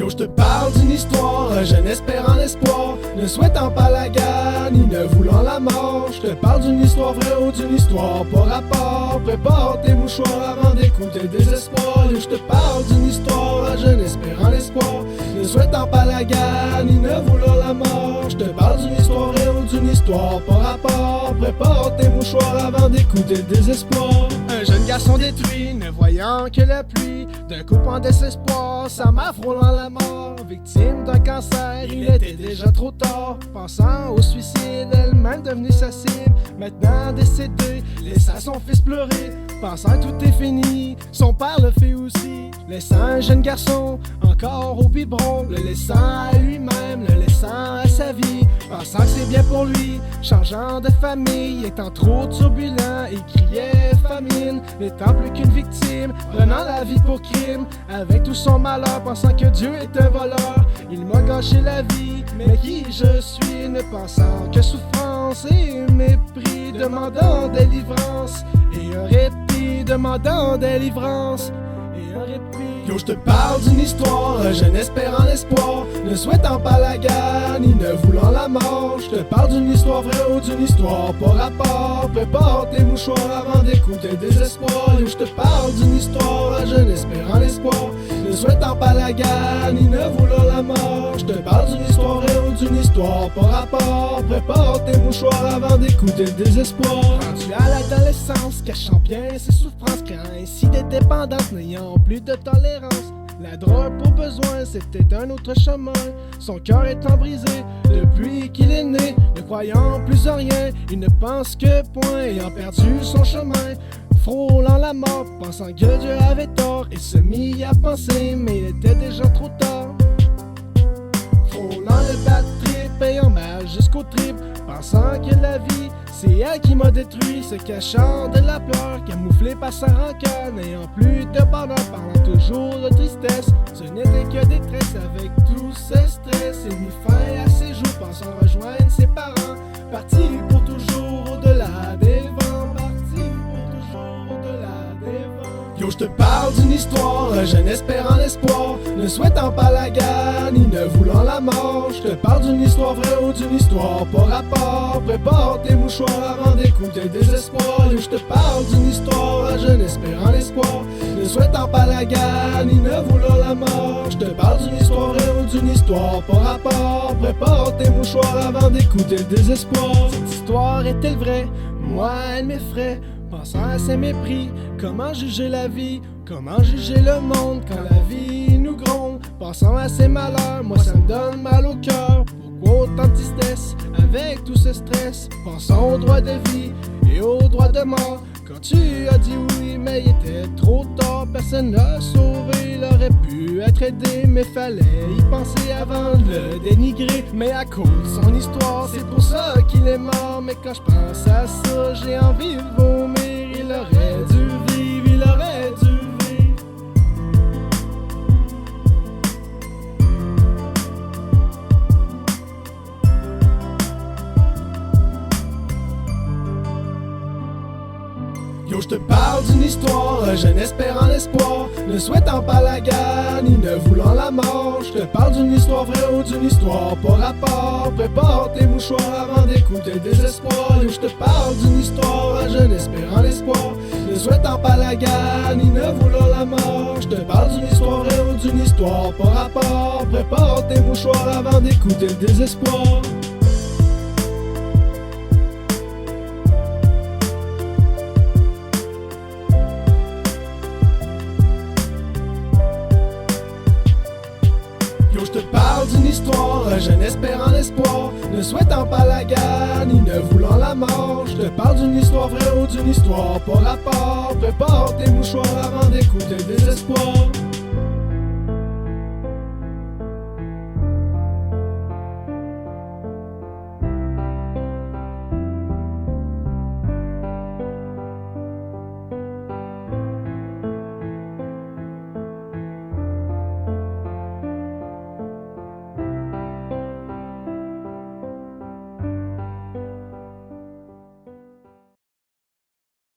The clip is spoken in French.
Yo, je te parle d'une histoire, un jeune espérant l'espoir, ne souhaitant pas la guerre, ni ne voulant la mort. Je te parle d'une histoire vraie ou d'une histoire pas rapport. Prépare tes mouchoirs avant d'écouter le désespoir. Yo, je te parle d'une histoire, un jeune espérant l'espoir, ne souhaitant pas la guerre, ni ne voulant la mort. Je te parle d'une histoire vraie ou d'une histoire pas rapport. Prépare tes mouchoirs avant d'écouter le désespoir. Un jeune garçon détruit, ne voyant que la pluie, d'un coup en désespoir, sa mère frôlant la mort. Victime d'un cancer, il était déjà trop tard. Pensant au suicide, elle-même devenue sa cible. Maintenant décédée, laissant son fils pleurer. Pensant que tout est fini, son père le fait aussi. Laissant un jeune garçon encore au biberon, le laissant à lui-même, le laissant à sa vie. Pensant que c'est bien pour lui, changeant de famille, étant trop turbulent, il criait famine. N'étant plus qu'une victime, prenant la vie pour crime, avec tout son malheur, pensant que Dieu est un voleur. Il m'a gâché la vie, mais qui je suis, ne pensant que souffrance et mépris, demandant délivrance et un répit, demandant délivrance et un répit. Yo, je te parle d'une histoire, un jeune espérant l'espoir, ne souhaitant pas la guerre, ni ne voulant la mort. Je te parle d'une histoire vraie ou d'une histoire pas rapport. Prépare tes mouchoirs avant d'écouter le désespoir. Yo, je te parle d'une histoire, un jeune espérant l'espoir, ne souhaitant pas la guerre, ni ne voulant la mort. Je te parle d'une histoire vraie ou d'une histoire pas rapport. Prépare tes mouchoirs avant d'écouter le désespoir. Rendu à l'adolescence, cachant bien ses souffrances, créant ainsi des dépendances, n'ayant plus de tolérance. La drogue pour besoin, c'était un autre chemin. Son cœur étant brisé depuis qu'il est né, ne croyant plus en rien, il ne pense que point, ayant perdu son chemin, frôlant la mort, pensant que Dieu avait tort, et se mit à penser, mais il était déjà trop tard. Frôlant le bad trip, ayant mal jusqu'au trip, pensant que la vie, c'est elle qui m'a détruit, se cachant de la peur, camouflée par sa rancœur, n'ayant plus de bonheur, parlant toujours de tristesse. Ce n'était que détresse avec tout ce stress, et mit fin à ses jours, pensant rejoindre ses parents, parti pour toujours au-delà des vents, parti pour toujours au-delà des vents. Yo, je te parle d'une histoire, un jeune espérant l'espoir, ne souhaitant pas la guerre, ni ne voulant la mort. Je te parle d'une histoire vraie ou d'une histoire pas rapport. Prépare tes mouchoirs avant d'écouter le désespoir. Yo, je te parle d'une histoire, un jeune espérant l'espoir, ne souhaitant pas la guerre, ni ne voulant la mort. Je te parle d'une histoire vraie ou d'une histoire pas rapport. Prépare tes mouchoirs avant d'écouter le désespoir. Cette histoire est-elle vraie? Moi, elle m'effraie. Pensant à ses mépris, comment juger la vie, comment juger le monde quand la vie nous gronde. Pensant à ses malheurs, moi ça me donne mal au cœur. Pourquoi autant de tristesse avec tout ce stress? Pensant au droit de vie et au droit de mort. Quand tu as dit oui, mais il était trop tard, personne n'a sauvé, il aurait pu être aidé, mais fallait y penser avant de le dénigrer. Mais à cause de son histoire, c'est pour ça qu'il est mort. Mais quand je pense à ça, j'ai envie de vomir. Il aurait dû vivre, il aurait dû vivre. Yo, je te parle d'une histoire, un jeune espérant l'espoir, ne souhaitant pas la guerre, ni ne voulant la mort. Je te parle d'une histoire vraie ou d'une histoire pas rapport. Prépare tes mouchoirs avant d'écouter le désespoir. Yo, je te parle d'une histoire, un jeune espérant l'espoir, ne souhaitant pas la guerre, ni ne voulant la mort. Je te parle d'une histoire vraie ou d'une histoire pas rapport. Prépare tes mouchoirs avant d'écouter le désespoir. Yo, je te parle d'une histoire, un jeune espérant l'espoir, ne souhaitant pas la guerre, ni ne voulant la mort. Je te parle d'une histoire vraie ou d'une histoire pas rapport. Prépare tes mouchoirs avant d'écouter le désespoir.